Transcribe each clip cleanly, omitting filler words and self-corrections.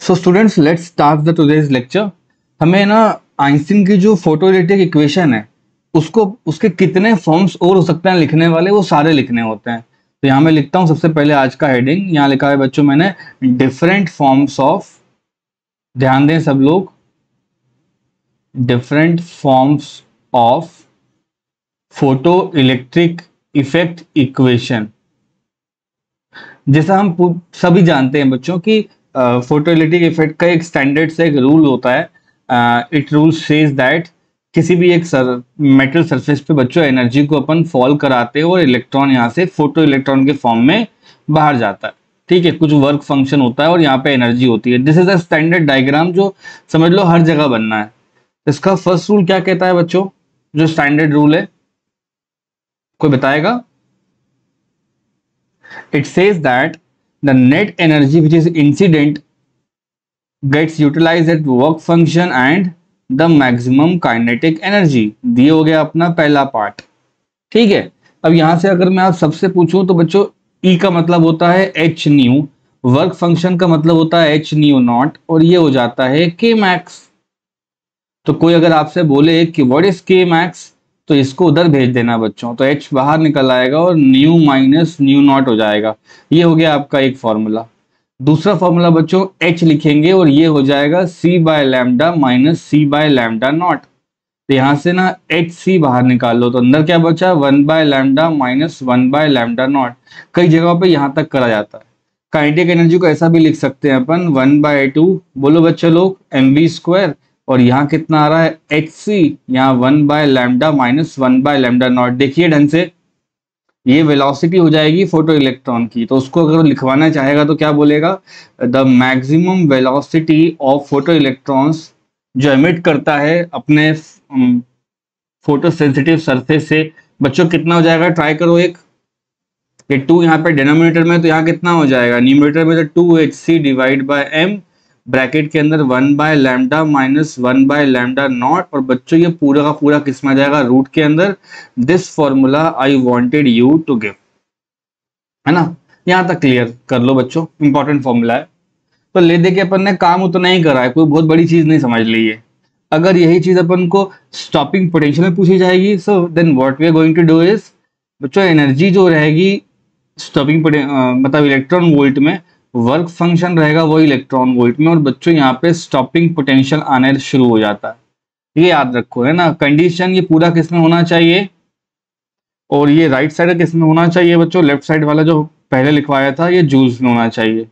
So students let's start the today's lecture. हमें ना Einstein की जो फोटोइलेक्ट्रिक इक्वेशन है उसको उसके कितने फॉर्म्स और हो सकते हैं लिखने वाले, वो सारे लिखने होते हैं। तो यहाँ मैं लिखता हूँ सबसे पहले आज का हेडिंग, यहाँ लिखा है बच्चों मैंने डिफरेंट फॉर्म्स ऑफ, ध्यान दें सब लोग, different forms of photo electric effect equation. जैसा हम सभी जानते हैं बच्चों कि फोटो इलेक्ट्रिक इफेक्ट का एक स्टैंडर्ड से एक रूल होता है। इट रूल सेज दैट किसी भी एक मेटल सरफेस पे बच्चों एनर्जी को अपन फॉल कराते हैं और इलेक्ट्रॉन यहाँ से फोटो इलेक्ट्रॉन के फॉर्म में बाहर जाता है। ठीक है, कुछ वर्क फंक्शन होता है और यहाँ पे एनर्जी होती है। This is a standard diagram जो समझ लो हर जगह बनना है। इसका फर्स्ट रूल क्या कहता है बच्चों, जो स्टैंडर्ड रूल है, कोई बताएगा? It says that the net energy which is incident gets utilized at work function and the maximum kinetic energy। दिए हो गया अपना पहला पार्ट। ठीक है, अब यहां से अगर मैं आप सबसे पूछूं तो बच्चों E का मतलब होता है एच न्यू, वर्क फंक्शन का मतलब होता है एच न्यू नॉट, और ये हो जाता है के मैक्स। तो कोई अगर आपसे बोले कि व्हाट इज के मैक्स, तो इसको उधर भेज देना बच्चों, तो h बाहर निकल आएगा और न्यू माइनस न्यू नॉट हो जाएगा। ये हो गया आपका एक फॉर्मूला। दूसरा फॉर्मूला बच्चों h लिखेंगे और ये हो जाएगा c by lambda minus C by lambda naught. तो यहाँ से ना एच सी बाहर निकाल लो तो अंदर क्या बचा, 1 bye lambda minus 1 bye lambda not. कई जगहों पे यहाँ तक करा जाता है। काइनेटिक एनर्जी को ऐसा भी लिख सकते हैं अपन 1/2, बोलो बच्चे लोग, mv स्क्वायर, और यहाँ कितना आ रहा है एच सी, यहाँ 1 bye lambda minus 1 bye lambda not. देखिए ढंग से, ये वेलोसिटी हो जाएगी फोटो इलेक्ट्रॉन की, तो उसको अगर लिखवाना चाहेगा तो क्या बोलेगा, the maximum velocity of photo electrons जो एमिट करता है अपने फोटो सेंसिटिव सरफेस से। बच्चों कितना हो जाएगा, ट्राई करो एक, ये 2 यहाँ पे डिनोमिनेटर में, तो यहाँ कितना हो जाएगा, न्यूमरेटर में तो 2hc divide by m, bracket के अंदर 1 bye lambda minus 1 bye lambda not, और बच्चों ये पूरा का पूरा किस में आ जाएगा, रूट के अंदर। This formula I wanted you to give, है ना। यहाँ तक क्लियर कर लो बच्चों, इंपॉर्टेंट फॉर्मूला है। तो ले दे के अपन ने काम उतना ही करा है, कोई बहुत बड़ी चीज नहीं समझ ली है। अगर यही चीज अपन को स्टॉपिंग पोटेंशियल में पूछी जाएगी, so then what we are going to do is, बच्चों एनर्जी जो रहेगी स्टॉपिंग मतलब इलेक्ट्रॉन वोल्ट में, वर्क फंक्शन रहेगा वो इलेक्ट्रॉन वोल्ट में, और बच्चों यहाँ पे स्टॉपिंग पोटेंशियल आने शुरू हो जाता है। ये याद रखो, है ना। कंडीशन ये पूरा किस में होना चाहिए, और ये राइट साइड किस में होना चाहिए बच्चों, लेफ्ट साइड वाला जो पहले लिखवाया था ये जूल्स में होना चाहिए।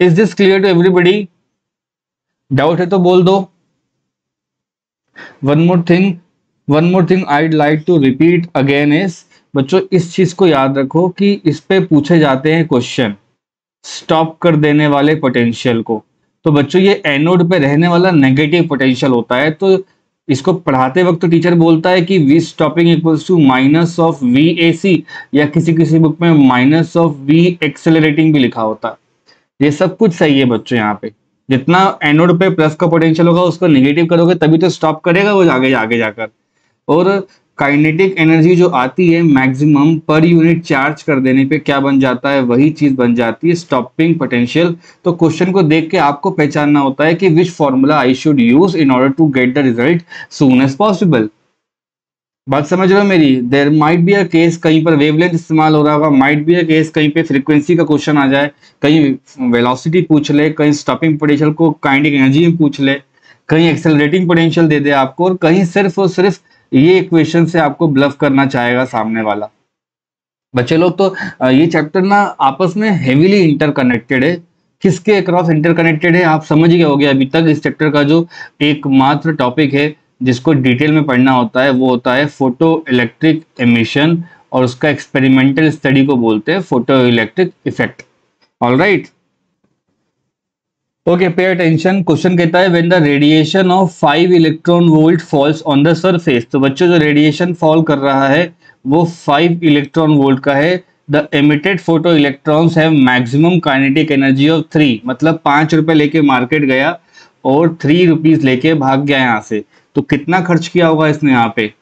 Is this clear to everybody? Doubt है तो बोल दो। One more thing I'd like to repeat again is, बच्चों इस चीज को याद रखो कि इस पे पूछे जाते हैं क्वेश्चन, स्टॉप कर देने वाले पोटेंशियल को। तो बच्चों ये एनोड पे रहने वाला नेगेटिव पोटेंशियल होता है, तो इसको पढ़ाते वक्त तो टीचर बोलता है कि V stopping equals to minus of V A C, या किसी किसी बुक में माइनस ऑफ वी एक्सेलरेटिंग भी लिखा होता है। ये सब कुछ सही है बच्चों। यहाँ पे जितना एनोड पे प्लस का पोटेंशियल होगा उसको नेगेटिव करोगे तभी तो स्टॉप करेगा वो आगे आगे जाकर। और काइनेटिक एनर्जी जो आती है मैक्सिमम पर यूनिट चार्ज कर देने पे क्या बन जाता है, वही चीज बन जाती है स्टॉपिंग पोटेंशियल। तो क्वेश्चन को देख के आपको पहचानना होता है कि which formula I should use in order to get the result soon as possible. बात समझ रहे हो मेरी? There might be a case कहीं पर वेवलेंथ इस्तेमाल हो रहा होगा, माइट बी अ केस कहीं पे फ्रीक्वेंसी का क्वेश्चन आ जाए, कहीं वेलोसिटी पूछ ले, कहीं स्टॉपिंग पोटेंशियल को काइनेटिक एनर्जी में पूछ ले, कहीं एक्सेलरेटिंग पोटेंशियल दे दे आपको, और कहीं सिर्फ और सिर्फ ये इक्वेशन से आपको ब्लफ करना चाहेगा सामने वाला। बच्चे लोग तो ये चैप्टर ना आपस में हेवीली इंटरकनेक्टेड है। किसके अक्रॉस इंटरकनेक्टेड है आप समझ गए होगे अभी तक। इस चैप्टर का जो एकमात्र टॉपिक है जिसको डिटेल में पढ़ना होता है वो होता है फोटो इलेक्ट्रिक एमिशन, और उसका एक्सपेरिमेंटल स्टडी को बोलते हैं photo electric effect. Alright, okay, pay attention. Question कहता है when the radiation of 5 electron volt falls on the surface. तो बच्चों जो रेडिएशन फॉल कर रहा है वो 5 इलेक्ट्रॉन वोल्ट का है। The emitted photo electrons have maximum kinetic energy of 3, मतलब 5 रुपए लेके मार्केट गया और 3 रुपीज लेके भाग गया यहाँ से, तो कितना खर्च किया होगा इसने यहाँ पे,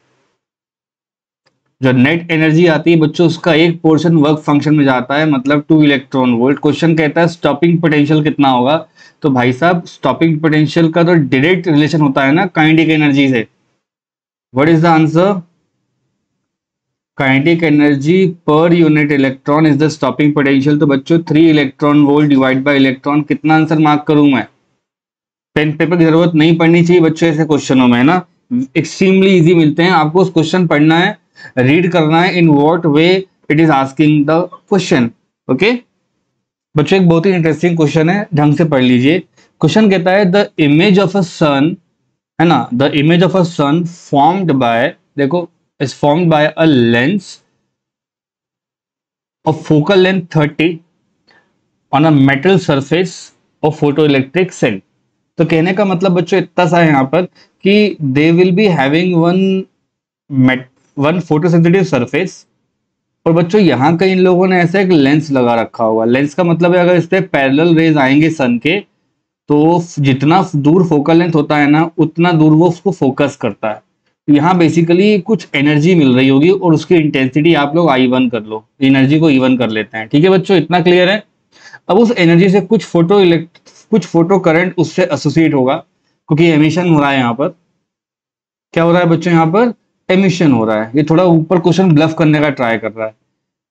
जो नेट एनर्जी आती है बच्चों उसका एक पोर्शन वर्क फंक्शन में जाता है, मतलब 2 इलेक्ट्रॉन वोल्ट। क्वेश्चन कहता है स्टॉपिंग पोटेंशियल कितना होगा, तो भाई साहब स्टॉपिंग पोटेंशियल का तो डायरेक्ट रिलेशन होता है ना काइनेटिक एनर्जी से। What is the answer? Kinetic energy per unit electron is the stopping potential. तो बच्चों 3 electron volt divide by electron, कितना आंसर मार्क करूं मैं? पेन पेपर की जरूरत नहीं पड़नी चाहिए बच्चों ऐसे क्वेश्चनों में, है ना, एक्सट्रीमली इजी मिलते हैं आपको। उस क्वेश्चन पढ़ना है, रीड करना है, in what way it is asking the question. Okay बच्चों, एक बहुत ही इंटरेस्टिंग क्वेश्चन है, ढंग से पढ़ लीजिए। क्वेश्चन कहता है the image of a sun, है ना, the image of a sun formed by, देखो, is formed by a lens of focal length 30 on a metal surface of photoelectric cell। तो कहने का मतलब बच्चों इतना सा है यहाँ पर कि they will be having one photosensitive surface, और बच्चों यहाँ का इन लोगों ने ऐसा एक लेंस लगा रखा होगा। लेंस का मतलब है अगर इस पे पैरेलल रेज आएंगे सन के, तो जितना दूर फोकल लेंथ होता है ना उतना दूर वो उसको फोकस करता है। यहाँ बेसिकली कुछ एनर्जी मिल रही होगी और उसकी इंटेंसिटी आप लोग I1 कर लो, एनर्जी को E1 कर लेते हैं। ठीक है बच्चों, इतना क्लियर है। अब उस एनर्जी से कुछ फोटो करंट उससे एसोसिएट होगा, क्योंकि एमिशन हो रहा है यहाँ पर। क्या हो रहा है बच्चों? यहाँ पर एमिशन हो रहा है। ये थोड़ा ऊपर क्वेश्चन ब्लफ करने का ट्राई कर रहा है,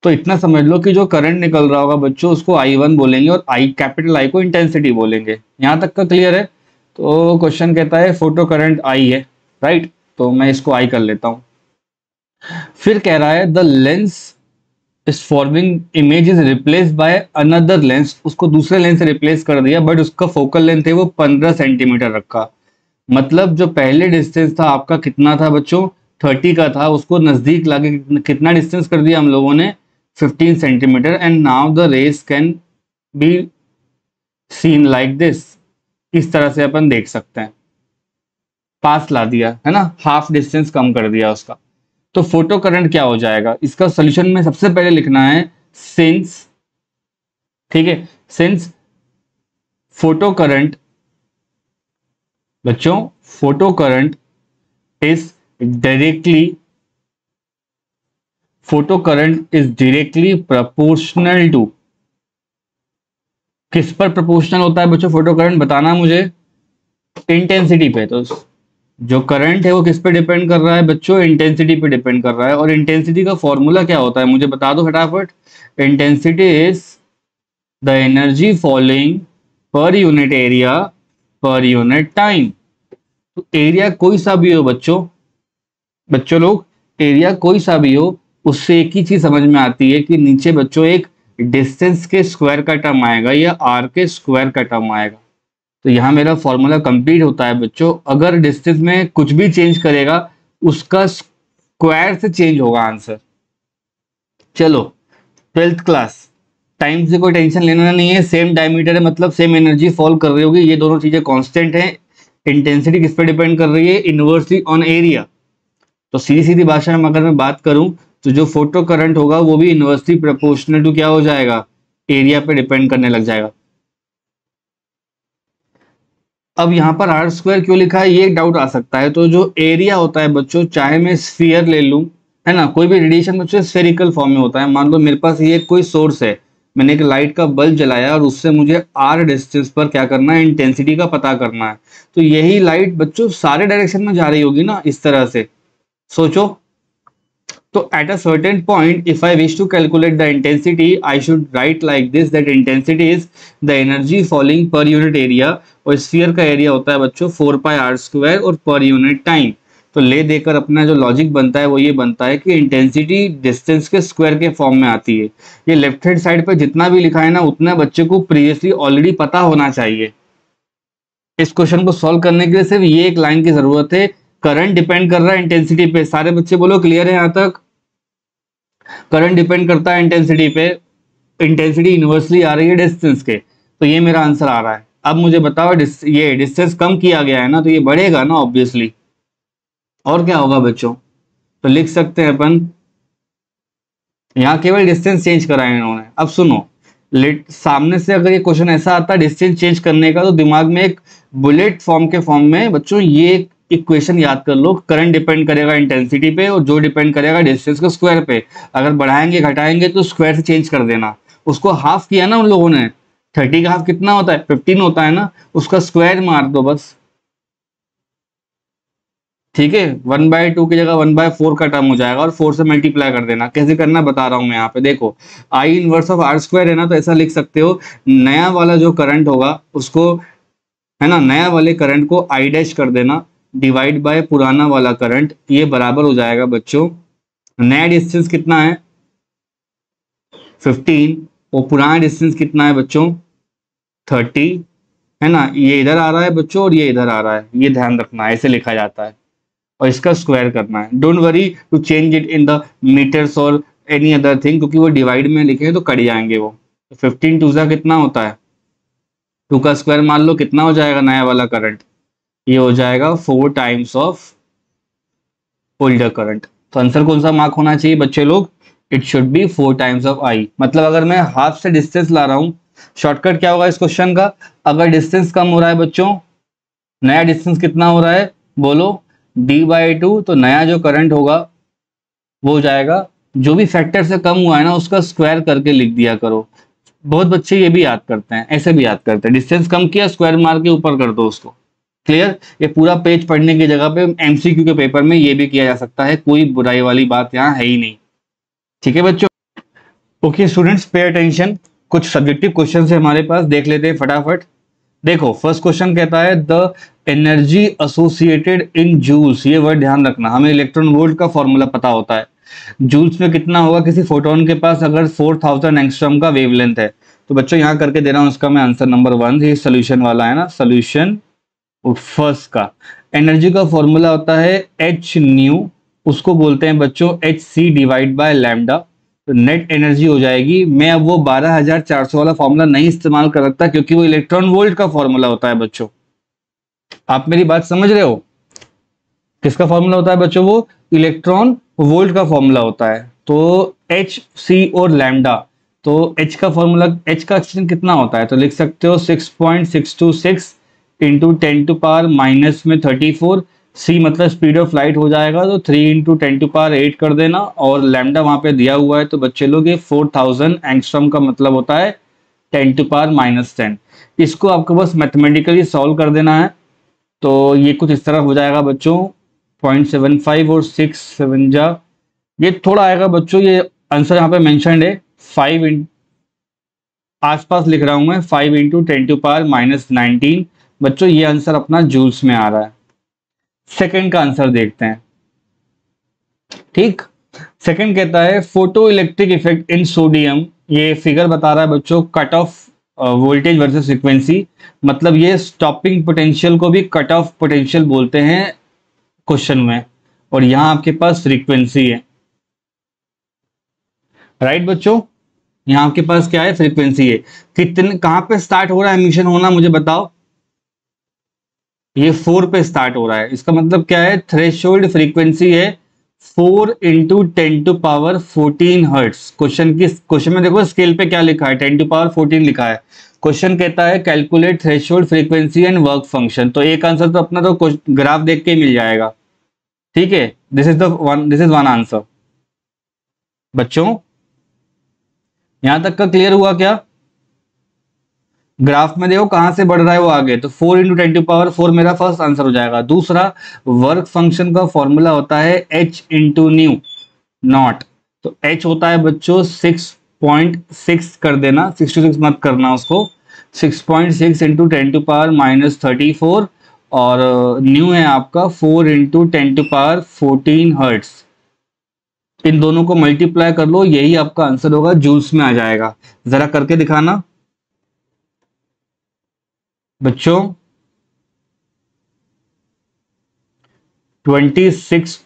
तो इतना समझ लो कि जो करंट निकल रहा होगा बच्चों उसको I1 बोलेंगे और कैपिटल I को इंटेंसिटी बोलेंगे। यहाँ तक का क्लियर है? तो क्वेश्चन कहता है फोटो करंट I है, राइट, तो मैं इसको I कर लेता हूं। फिर कह रहा है the lens is forming image is replace by another lens, उसको दूसरे लेंस से रिप्लेस कर दिया, बट उसका फोकल लेंथ है वो 15 सेंटीमीटर रखा। मतलब जो पहले डिस्टेंस था आपका कितना था बच्चों? 30 का था, उसको नजदीक लाके कितना डिस्टेंस कर दिया हम लोगों ने? 15 centimetre. And now the rays can be seen like this, इस तरह से अपन देख सकते हैं। पास ला दिया, है ना, हाफ डिस्टेंस कम कर दिया उसका। तो फोटो करंट क्या हो जाएगा? इसका सोल्यूशन में सबसे पहले लिखना है सिंस, ठीक है, सिंस फोटो करंट, बच्चों photo current is directly proportional to, किस पर प्रोपोर्शनल होता है बच्चों फोटो करंट? बताना मुझे। इंटेंसिटी पे। तो जो करंट है वो किस पे डिपेंड कर रहा है बच्चों? इंटेंसिटी पे डिपेंड कर रहा है। और इंटेंसिटी का फॉर्मूला क्या होता है मुझे बता दो फटाफट। Intensity is the energy following per unit area per unit time. तो एरिया कोई सा भी हो बच्चों लोग, एरिया कोई सा भी हो, उससे एक ही चीज समझ में आती है कि नीचे बच्चों एक डिस्टेंस के स्क्वायर का टर्म आएगा या आर के स्क्वायर का टर्म आएगा। तो यहाँ मेरा फॉर्मूला कंप्लीट होता है बच्चों। अगर डिस्टेंस में कुछ भी चेंज करेगा उसका स्क्वायर से चेंज होगा आंसर। चलो 12th क्लास, टाइम से कोई टेंशन लेना नहीं है, सेम डायमीटर है मतलब सेम एनर्जी फॉल कर रही होगी, ये दोनों चीजें कांस्टेंट हैं। इंटेंसिटी किस पे डिपेंड कर रही है? Inversely on area. तो सीधी सीधी भाषा में अगर मैं बात करूं तो जो फोटो करंट होगा वो भी इनवर्सली प्रोपोर्शनल टू क्या हो जाएगा? एरिया पे डिपेंड करने लग जाएगा। अब यहाँ पर आर स्क्वायर क्यों लिखा है ये एक डाउट आ सकता है। तो जो एरिया होता है बच्चों, चाहे मैं स्फीयर ले लूं, है ना, कोई भी रेडिएशन बच्चों स्फेरिकल फॉर्म में होता है। मान लो मेरे पास ये कोई सोर्स है, मैंने एक लाइट का बल्ब जलाया और उससे मुझे आर डिस्टेंस पर क्या करना है? इंटेंसिटी का पता करना है। तो यही लाइट बच्चों सारे डायरेक्शन में जा रही होगी ना, इस तरह से सोचो। तो at a certain point, if I wish to calculate the intensity, I should write like this, that intensity is the energy falling per unit area, और स्फीयर का एरिया होता है बच्चों 4 पाई आर स्क्वायर और पर यूनिट टाइम। तो ले देकर अपना जो लॉजिक बनता है वो ये बनता है कि इंटेंसिटी डिस्टेंस के स्क्वायर के फॉर्म में आती है। ये लेफ्ट हैंड साइड पर जितना भी लिखा है ना उतना बच्चे को प्रीवियसली ऑलरेडी पता होना चाहिए। इस क्वेश्चन को सॉल्व करने के लिए सिर्फ ये एक लाइन की जरूरत है, करंट डिपेंड कर रहा है इंटेंसिटी पे। सारे बच्चे बोलो क्लियर है यहाँ तक? करंट डिपेंड करता है इंटेंसिटी पे, इंटेंसिटी इनवर्सली आ रही है डिस्टेंस के, तो ये मेरा आंसर आ रहा है। अब मुझे बताओ ये डिस्टेंस कम किया गया है ना, तो ये बढ़ेगा ना ऑब्वियसली, और क्या होगा बच्चों? तो लिख सकते हैं अपन, यहाँ केवल डिस्टेंस चेंज करा है इन्होंने। अब सुनो, सामने से अगर ये क्वेश्चन ऐसा आता है डिस्टेंस चेंज करने का, तो दिमाग में एक बुलेट फॉर्म के फॉर्म में बच्चों ये एक इक्वेशन याद कर लो, करंट डिपेंड करेगा इंटेंसिटी पे और जो डिपेंड करेगा डिस्टेंस के स्क्वायर पे। अगर बढ़ाएंगे घटाएंगे तो स्क्वायर से चेंज कर देना। उसको हाफ किया ना उन लोगों ने, 30 का हाफ कितना होता है, 15 होता है ना, उसका स्क्वायर मार दो बस। ठीक है, 1/2 की जगह 1/4 का टर्म हो जाएगा और 4 से मल्टीप्लाई कर देना। कैसे करना बता रहा हूं मैं यहाँ पे, देखो I inverse of R square है ना, तो ऐसा लिख सकते हो, नया वाला जो करंट होगा उसको, है ना, नया वाले करंट को आई डैश कर देना डिवाइड बाय पुराना वाला करंट, ये बराबर हो जाएगा बच्चों, नया डिस्टेंस कितना है 15 और पुराना डिस्टेंस कितना है बच्चों 30, है ना, ये इधर आ रहा है बच्चों और ये इधर आ रहा है, ये ध्यान रखना, ऐसे लिखा जाता है और इसका स्क्वायर करना है। Don't worry to change it in the metres और एनी अदर थिंग, क्योंकि वो डिवाइड में लिखे तो कट जाएंगे वो। 15 टू कितना होता है, 2 का स्क्वायर मान लो, कितना हो जाएगा नया वाला करंट, ये हो जाएगा 4 टाइम्स ऑफ ओल्डर करंट। तो आंसर कौन सा मार्क होना चाहिए बच्चे लोग, it should be 4 times of I. मतलब अगर मैं हाफ से डिस्टेंस ला रहा हूं, शॉर्टकट क्या होगा इस क्वेश्चन का, अगर डिस्टेंस कम हो रहा है बच्चों, नया डिस्टेंस कितना हो रहा है बोलो d/2, तो नया जो करंट होगा वो हो जाएगा, जो भी फैक्टर से कम हुआ है ना उसका स्क्वायर करके लिख दिया करो। बहुत बच्चे ये भी याद करते हैं, ऐसे भी याद करते हैं, डिस्टेंस कम किया स्क्वायर मार के ऊपर कर दो उसको। क्लियर, ये पूरा पेज पढ़ने की जगह पे एमसीक्यू के पेपर में ये भी किया जा सकता है, कोई बुराई वाली बात यहाँ है ही नहीं। ठीक है बच्चों, ओके स्टूडेंट्स पे अटेंशन, कुछ सब्जेक्टिव क्वेश्चन है हमारे पास, देख लेते हैं फटाफट। देखो फर्स्ट क्वेश्चन कहता है the energy associated in joules, ये वर्ड ध्यान रखना, हमें इलेक्ट्रॉन वोल्ट का फॉर्मूला पता होता है, जूल्स में कितना होगा किसी फोटोन के पास अगर 4000 एंगस्ट्रॉम का वेवलेंथ है। तो बच्चों यहाँ करके दे रहा हूँ इसका मैं आंसर नंबर 1, ये सोल्यूशन वाला है ना, सोल्यूशन फर्स्ट का एनर्जी का फॉर्मूला होता है एच न्यू, उसको बोलते हैं बच्चों H C divide by lambda, तो नेट एनर्जी हो जाएगी। मैं अब वो 12400 वाला फॉर्मूला नहीं इस्तेमाल कर सकता क्योंकि वो इलेक्ट्रॉन वोल्ट का फॉर्मूला होता है बच्चों। आप मेरी बात समझ रहे हो, किसका फॉर्मूला होता है बच्चों, वो इलेक्ट्रॉन वोल्ट का फॉर्मूला होता है। तो एच सी और लैम्डा, तो एच का फॉर्मूला, एच का एक्सटेंशन कितना होता है, तो लिख सकते हो 6.626 इंटू 10⁻⁻34, सी मतलब स्पीड ऑफ लाइट हो जाएगा, तो 3 इंटू 10⁸ कर देना, और लैम्डा वहां पे दिया हुआ है तो बच्चे लोग ये 4000 एंगस्ट्रॉम का मतलब होता है 10⁻⁻10। इसको आपको बस मैथमेटिकली सॉल्व कर देना है, तो ये कुछ इस तरह हो जाएगा बच्चों 0.75 और 6 7 जा, ये थोड़ा आएगा बच्चों, ये आंसर यहाँ पे मेंशन्ड है 5 आसपास लिख रहा हूं मैं, 5 इंटू 10⁻⁻19 बच्चों, ये आंसर अपना जूल्स में आ रहा है। सेकंड का आंसर देखते हैं। ठीक, सेकंड कहता है photo electric effect in sodium, ये फिगर बता रहा है बच्चों cut off voltage versus frequency, मतलब ये स्टॉपिंग पोटेंशियल को भी कट ऑफ पोटेंशियल बोलते हैं क्वेश्चन में, और यहां आपके पास फ्रीक्वेंसी है, राइट बच्चों, यहां आपके पास क्या है फ्रीक्वेंसी है। कितने कहां पे स्टार्ट हो रहा है एमिशन होना मुझे बताओ, ये 4 पे स्टार्ट हो रहा है, इसका मतलब क्या है, थ्रेशोल्ड फ्रीक्वेंसी है 4 इंटू 10⁻14 हर्ट्स। क्वेश्चन में देखो स्केल पे क्या लिखा है, 10⁻14 लिखा है। क्वेश्चन कहता है calculate threshold frequency and work function, तो एक आंसर तो अपना तो ग्राफ देख के मिल जाएगा। ठीक है, दिस इज वन आंसर। बच्चों यहां तक का क्लियर हुआ क्या, ग्राफ में देखो कहां से बढ़ रहा है वो आगे, तो 4 इंटू 10⁻4 मेरा फर्स्ट आंसर हो जाएगा। दूसरा वर्क फंक्शन का फॉर्मूला होता है h इंटू न्यू नॉट, तो h होता है बच्चों 6.6 कर देना, 66 मत करना उसको, 6.6 इंटू 10⁻⁻34 और न्यू है आपका 4 इंटू 10⁻14 हर्ट्स, इन दोनों को मल्टीप्लाई कर लो, यही आपका आंसर होगा, जूल्स में आ जाएगा। जरा करके दिखाना बच्चों, 26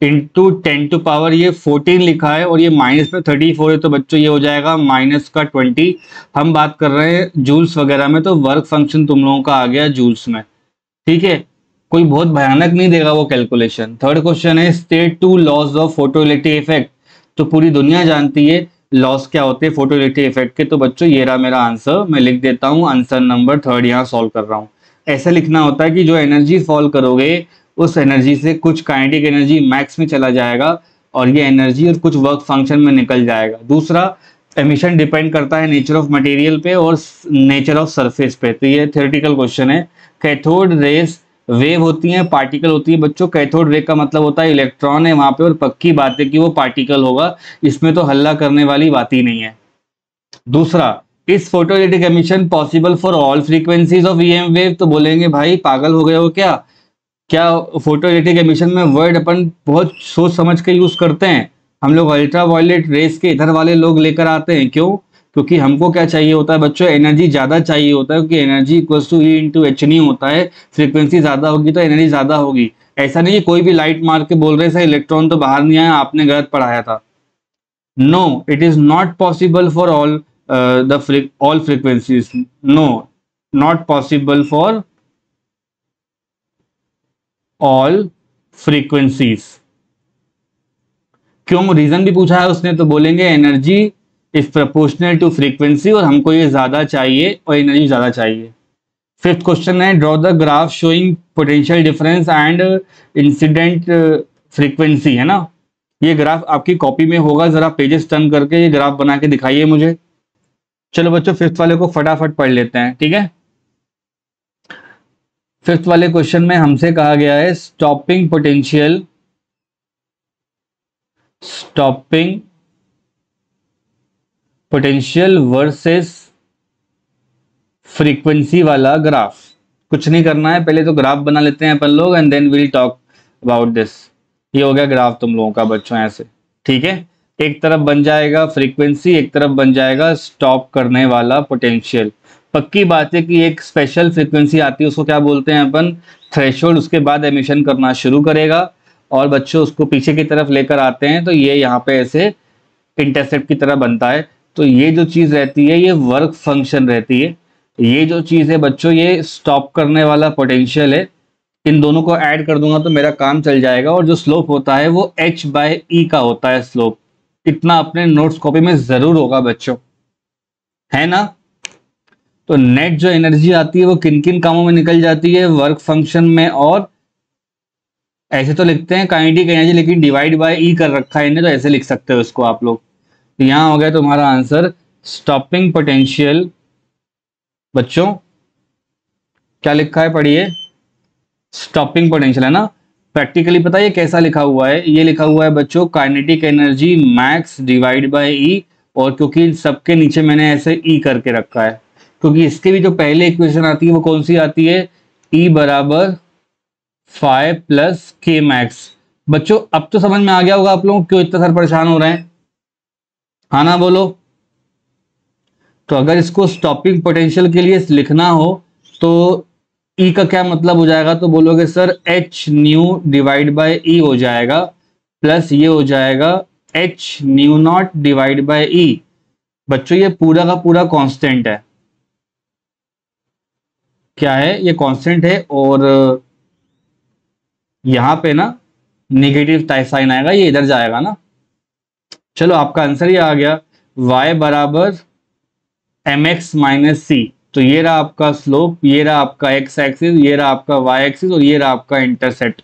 इंटू 10⁻, ये 14 लिखा है और ये माइनस में 34 है, तो बच्चों ये हो जाएगा माइनस का 20। हम बात कर रहे हैं जूल्स वगैरह में, तो वर्क फंक्शन तुम लोगों का आ गया जूल्स में। ठीक है, कोई बहुत भयानक नहीं देगा वो कैलकुलेशन। थर्ड क्वेश्चन है state 2 laws of photo electric effect, तो पूरी दुनिया जानती है लॉस क्या होते हैं फोटो इलेक्ट्रिक इफेक्ट के, तो बच्चों ये रहा मेरा आंसर, मैं लिख देता हूं आंसर नंबर 3 यहाँ सॉल्व कर रहा हूँ। ऐसा लिखना होता है कि जो एनर्जी फॉल करोगे उस एनर्जी से कुछ काइनेटिक एनर्जी मैक्स में चला जाएगा और ये एनर्जी और कुछ वर्क फंक्शन में निकल जाएगा। दूसरा, एमिशन डिपेंड करता है नेचर ऑफ मटेरियल पे और नेचर ऑफ सरफेस पे। तो ये थ्योरेटिकल क्वेश्चन है। कैथोड रेस वेव होती है, पार्टिकल होती है बच्चों। कैथोड रे का मतलब होता है इलेक्ट्रॉन है वहां पे और पक्की बात है कि वो पार्टिकल होगा, इसमें तो हल्ला करने वाली बात ही नहीं है। दूसरा, इस photoelectric emission possible for all frequencies of EM wave. तो बोलेंगे भाई पागल हो गए हो क्या, क्या फोटोइलेक्ट्रिक एमिशन में वर्ड अपन बहुत सोच समझ के यूज करते हैं। हम लोग अल्ट्रा वायलेट रेस के इधर वाले लोग लेकर आते हैं, क्यों? क्योंकि हमको क्या चाहिए होता है बच्चों, एनर्जी ज्यादा चाहिए होता है, क्योंकि energy equals to E into H नहीं होता है। फ्रीक्वेंसी ज्यादा होगी तो एनर्जी ज्यादा होगी। ऐसा नहीं है कोई भी लाइट मार के बोल रहे सर इलेक्ट्रॉन तो बाहर नहीं आया, आपने गलत पढ़ाया था। No, it is not possible for all all frequencies. No, not possible for all frequencies. क्यों? रीजन भी पूछा है उसने, तो बोलेंगे energy is proportional to frequency, और हमको ये ज्यादा चाहिए और एनर्जी ज्यादा चाहिए। फिफ्थ क्वेश्चन है draw the graph showing potential difference and incident frequency, है ना। ये ग्राफ आपकी कॉपी में होगा, जरा पेजेस टर्न करके ये ग्राफ बना के दिखाइए मुझे। चलो बच्चों फिफ्थ वाले को फटाफट पढ़ लेते हैं, ठीक है। फिफ्थ वाले क्वेश्चन में हमसे कहा गया है स्टॉपिंग पोटेंशियल वर्सेस फ्रीक्वेंसी वाला ग्राफ। कुछ नहीं करना है, पहले तो ग्राफ बना लेते हैं अपन लोग and then will talk about this. ये हो गया ग्राफ तुम लोगों का बच्चों ऐसे, ठीक है। एक तरफ बन जाएगा फ्रीक्वेंसी, एक तरफ बन जाएगा स्टॉप करने वाला पोटेंशियल। पक्की बात है कि एक स्पेशल फ्रीक्वेंसी आती है, उसको क्या बोलते हैं अपन, थ्रेशोल्ड। उसके बाद एमिशन करना शुरू करेगा और बच्चों उसको पीछे की तरफ लेकर आते हैं, तो ये यहाँ पे ऐसे इंटरसेप्ट की तरह बनता है। तो ये जो चीज रहती है ये वर्क फंक्शन रहती है। ये जो चीज है बच्चों ये स्टॉप करने वाला पोटेंशियल है। इन दोनों को ऐड कर दूंगा तो मेरा काम चल जाएगा। और जो स्लोप होता है वो h/e का होता है स्लोप। इतना अपने नोट्स कॉपी में जरूर होगा बच्चों, है ना। तो नेट जो एनर्जी आती है वो किन किन कामों में निकल जाती है, वर्क फंक्शन में, और ऐसे तो लिखते हैं काइनेटिक एनर्जी, लेकिन डिवाइड बाय ई कर रखा है इन्हें, तो ऐसे लिख सकते हो इसको आप लोग। तो यहां हो गया तुम्हारा आंसर स्टॉपिंग पोटेंशियल। बच्चों क्या लिखा है पढ़िए, स्टॉपिंग पोटेंशियल, है ना। प्रैक्टिकली पता है ये कैसा लिखा हुआ है, ये लिखा हुआ है बच्चों kinetic energy max divide by E. और क्योंकि सबके नीचे मैंने ऐसे ई करके रखा है, क्योंकि इसके भी जो पहले इक्वेशन आती है वो कौन सी आती है, ई बराबर 5 प्लस के मैक्स। बच्चों अब तो समझ में आ गया होगा आप लोग क्यों इतना सर परेशान हो रहे हैं, हाँ ना बोलो। तो अगर इसको स्टॉपिंग पोटेंशियल के लिए लिखना हो तो ई का क्या मतलब हो जाएगा, तो बोलोगे sir H new divide by E हो जाएगा, प्लस ये हो जाएगा H new not divide by E. बच्चों ये पूरा का पूरा कांस्टेंट है, क्या है ये कांस्टेंट है। और यहां पे ना नेगेटिव साइन आएगा, ये इधर जाएगा ना। चलो आपका आंसर ये आ गया, y बराबर mx माइनस सी। तो ये रहा आपका स्लोप, ये रहा आपका x एक्सिस, ये रहा आपका y एक्सिस, और ये रहा आपका इंटरसेप्ट।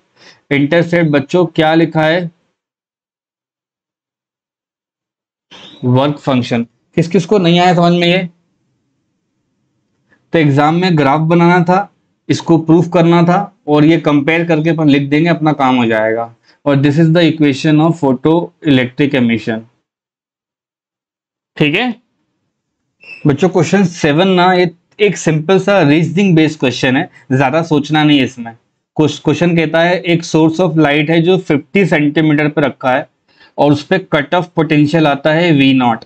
इंटरसेप्ट बच्चों क्या लिखा है, वर्क फंक्शन। किस किस को नहीं आया समझ में ये, तो एग्जाम में ग्राफ बनाना था, इसको प्रूफ करना था, और ये कंपेयर करके अपन लिख देंगे, अपना काम हो जाएगा। और this is the equation of photo electric emission, ठीक है बच्चों। क्वेश्चन 7 ना ये एक सिंपल सा रीजनिंग बेस्ड क्वेश्चन है, ज्यादा सोचना नहीं है इसमें। क्वेश्चन कहता है एक सोर्स ऑफ लाइट है जो 50 सेंटीमीटर पर रखा है और उस पर कट ऑफ पोटेंशियल आता है V0।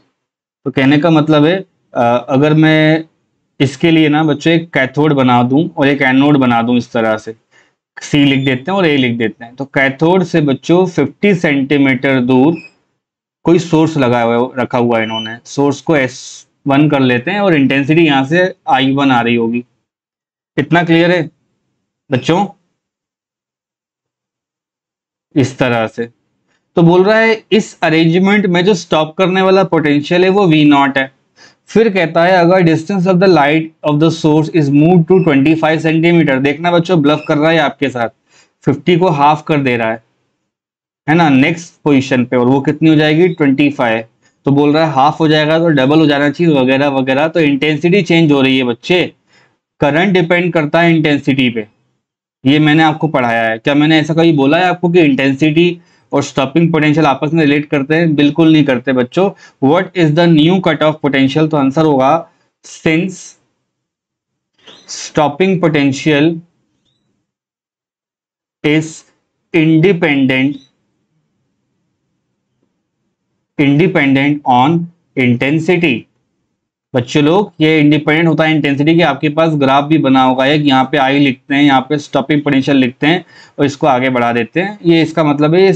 तो कहने का मतलब है अगर मैं इसके लिए ना बच्चों एक कैथोड बना दूं और एक एनोड बना दूं, इस तरह से C लिख देते हैं और A लिख देते हैं। तो कैथोड से बच्चों 50 सेंटीमीटर दूर कोई सोर्स लगा हुआ रखा हुआ है इन्होंने, सोर्स को S1 कर लेते हैं और इंटेंसिटी यहां से I1 आ रही होगी। इतना क्लियर है बच्चों, इस तरह से। तो बोल रहा है इस अरेंजमेंट में जो स्टॉप करने वाला पोटेंशियल है वो V0 है। फिर कहता है अगर distance of the light of the source is move to 25 centimetre, देखना बच्चों ब्लफ कर रहा है आपके साथ, 50 को हाफ कर दे रहा है ना, नेक्स्ट पोजीशन पे, और वो कितनी हो जाएगी 25, तो बोल रहा है हाफ हो जाएगा तो डबल हो जाना चाहिए वगैरह वगैरह। तो इंटेंसिटी चेंज हो रही है बच्चे, करंट डिपेंड करता है इंटेंसिटी पे, ये मैंने आपको पढ़ाया है। क्या मैंने ऐसा कभी बोला है आपको कि इंटेंसिटी और स्टॉपिंग पोटेंशियल आपस में रिलेट करते हैं? बिल्कुल नहीं करते बच्चों। What is the new cut off potential, तो आंसर होगा since stopping potential is independent on intensity. बच्चे लोग ये इंडिपेंडेंट होता है इंटेंसिटी के, आपके पास ग्राफ भी बना होगा एक, यहाँ पे आई लिखते हैं, यहाँ पे स्टॉपिंग पोटेंशियल लिखते हैं और इसको आगे बढ़ा देते हैं, ये इसका मतलब है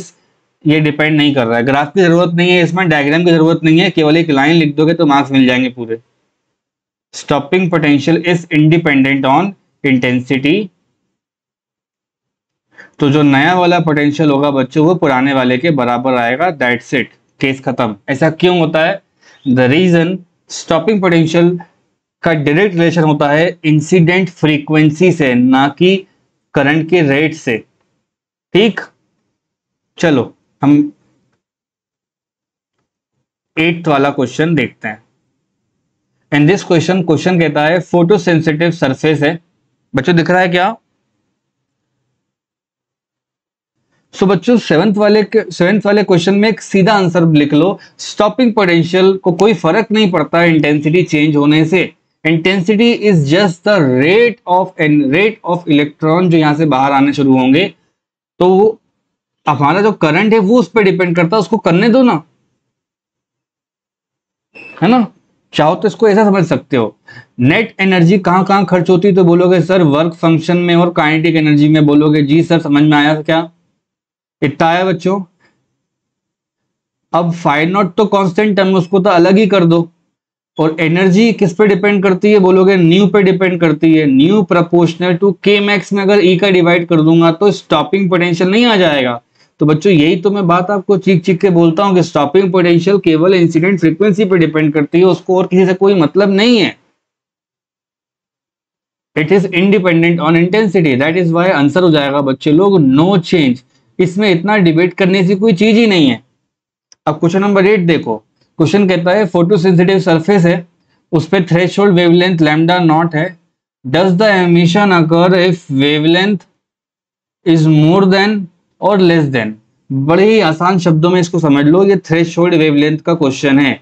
ये डिपेंड नहीं कर रहा है। ग्राफ की जरूरत नहीं है इसमें, डायग्राम की जरूरत नहीं है, केवल एक लाइन लिख दोगे तो मार्क्स मिल जाएंगे पूरे। Stopping potential is independent on intensity, तो जो नया वाला पोटेंशियल होगा बच्चों वो पुराने वाले के बराबर आएगा, दैट्स इट, केस खत्म। ऐसा क्यों होता है? द रीजन, स्टॉपिंग पोटेंशियल का डायरेक्ट रिलेशन होता है इंसिडेंट फ्रीक्वेंसी से, ना कि करंट के रेट से। ठीक, चलो हम 8th वाला क्वेश्चन देखते हैं। इन दिस क्वेश्चन कहता है फोटो सेंसिटिव सरफेस है, बच्चों दिख रहा है क्या? सो बच्चों सेवेंथ वाले क्वेश्चन में एक सीधा आंसर लिख लो, स्टॉपिंग पोटेंशियल को कोई फर्क नहीं पड़ता इंटेंसिटी चेंज होने से, intensity is just the rate of electron जो यहां से बाहर आने शुरू होंगे, तो हमारा जो करंट है वो उस पर डिपेंड करता है, उसको करने दो ना, है ना। चाहो तो इसको ऐसा समझ सकते हो, नेट एनर्जी कहां कहां खर्च होती है, तो बोलोगे सर वर्क फंक्शन में और काइनेटिक एनर्जी में, बोलोगे जी सर समझ में आया क्या, इतना आया बच्चों। अब फाई नॉट तो कांस्टेंट टर्म, उसको तो अलग ही कर दो, और एनर्जी किस पे डिपेंड करती है, बोलोगे न्यू पे डिपेंड करती है, न्यू प्रोपोर्शनल टू के मैक्स में अगर ई का डिवाइड कर दूंगा तो स्टॉपिंग पोटेंशियल नहीं आ जाएगा। तो बच्चों यही तो मैं बात आपको चीख चीख के बोलता हूं कि स्टॉपिंग पोटेंशियल केवल इंसिडेंट फ्रीक्वेंसी पे डिपेंड करती है, उसको और किसी से कोई मतलब नहीं है, it is independent on intensity, that is why answer हो जाएगा बच्चे लोग नो चेंज। इसमें इतना डिबेट करने से कोई चीज ही नहीं है। अब क्वेश्चन नंबर 8 देखो, क्वेश्चन कहता है फोटो सेंसिटिव सरफेस है, उस पर थ्रेशोल्ड वेवलेंथ लैम्डा नॉट है, does the emission occur if wavelength is more than और लेस देन। बड़े ही आसान शब्दों में इसको समझ लो, ये थ्रेशोल्ड वेवलेंथ का क्वेश्चन है,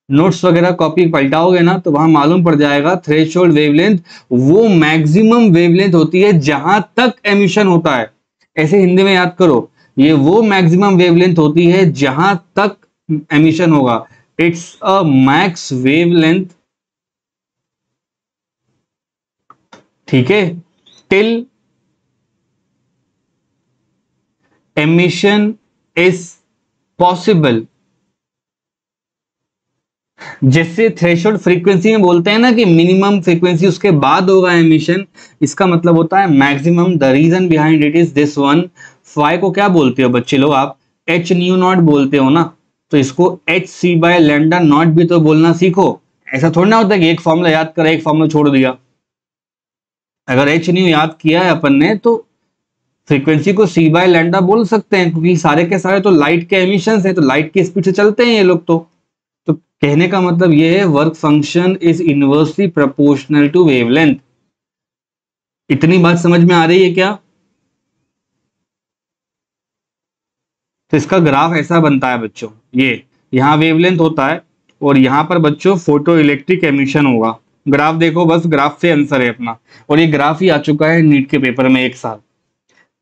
नोट्स वगैरह कॉपी पलटाओगे ना तो वहां मालूम पड़ जाएगा। थ्रेशोल्ड वेवलेंथ वो मैक्सिमम वेवलेंथ होती है जहां तक एमिशन होता है, ऐसे हिंदी में याद करो, ये वो मैक्सिमम वेवलेंथ होती है जहां तक एमिशन होगा, इट्स अ मैक्स वेवलेंथ, ठीक है, टिल एमिशन इज पॉसिबल। जैसे थ्रेशोल्ड फ्रीक्वेंसी में बोलते हैं ना कि मिनिमम फ्रीक्वेंसी उसके बाद होगा एमिशन, इसका मतलब होता है maximum. The reason behind it is this one. Phi को क्या बोलते हो बच्चे लोग आप? एच न्यू नॉट बोलते हो ना, तो इसको H C by lambda naught भी तो बोलना सीखो। ऐसा थोड़ा ना होता है कि एक फॉर्मूला याद करा एक फॉर्मूला छोड़ दिया। अगर एच न्यू याद किया है अपन ने तो फ्रीक्वेंसी को सी बाय लैम्डा बोल सकते हैं, क्योंकि सारे के सारे तो लाइट के एमिशन है, तो लाइट की स्पीड से चलते हैं ये लोग। तो कहने का मतलब ये है work function is inversely proportional to wavelength. इतनी बात समझ में आ रही है क्या? तो इसका ग्राफ ऐसा बनता है बच्चों, ये यहाँ वेवलेंथ होता है और यहाँ पर बच्चों फोटो इलेक्ट्रिक एमिशन होगा। ग्राफ देखो, बस ग्राफ से आंसर है अपना, और ये ग्राफ ही आ चुका है नीट के पेपर में एक साल।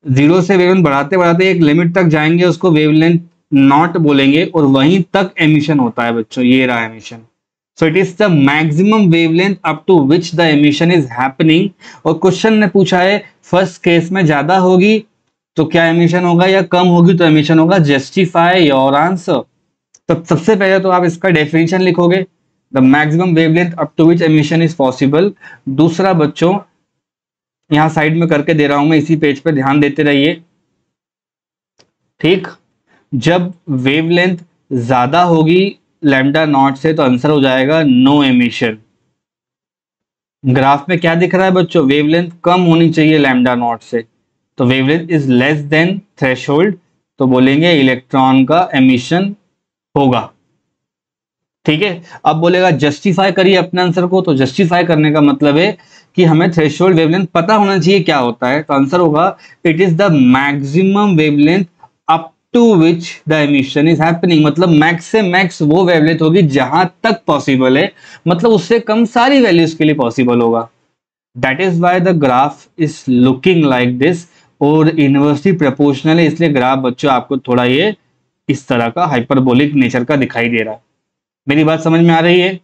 जीरो से वेवलेंथ बढ़ाते बढ़ाते एक लिमिट तक जाएंगे, उसको वेवलेंथ नॉट बोलेंगे, और वहीं तक एमिशन होता है बच्चों, ये रहा emission. So it is the maximum wavelength up to which the emission is happening. और क्वेश्चन ने पूछा है फर्स्ट केस में ज्यादा होगी तो क्या एमिशन होगा, या कम होगी तो एमिशन होगा। Justify your answer. तो सबसे पहले तो आप इसका डेफिनेशन लिखोगे, the maximum wavelength up to which emission is possible. दूसरा बच्चों यहां साइड में करके दे रहा हूं मैं, इसी पेज पे ध्यान देते रहिए, ठीक। जब वेवलेंथ ज्यादा होगी लैम्डा नॉट से, तो आंसर हो जाएगा नो एमिशन। ग्राफ में क्या दिख रहा है बच्चों, वेवलेंथ कम होनी चाहिए लैम्डा नॉट से, तो wavelength is less than threshold, तो बोलेंगे इलेक्ट्रॉन का एमिशन होगा। ठीक है, अब बोलेगा जस्टिफाई करिए अपने आंसर को, तो जस्टिफाई करने का मतलब है कि हमें थ्रेशोल्ड वेवलेंथ पता होना चाहिए क्या होता है, तो आंसर होगा it is the maximum wavelength up to which the emission is happening, मतलब मैक्स से मैक्स वो वेवलेंथ होगी जहां तक पॉसिबल है, मतलब उससे कम सारी वैल्यूज के लिए पॉसिबल होगा। That is why the graph is looking like this, और इनवर्सली प्रोपोर्शनल है, इसलिए ग्राफ बच्चों आपको थोड़ा ये इस तरह का हाइपरबोलिक नेचर का दिखाई दे रहा है। मेरी बात समझ में आ रही है?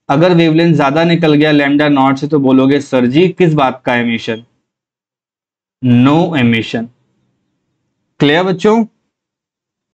अगर वेवलेंथ ज्यादा निकल गया लैम्डा नॉट से, तो बोलोगे सर जी किस बात का एमिशन, नो एमिशन। क्लियर बच्चों?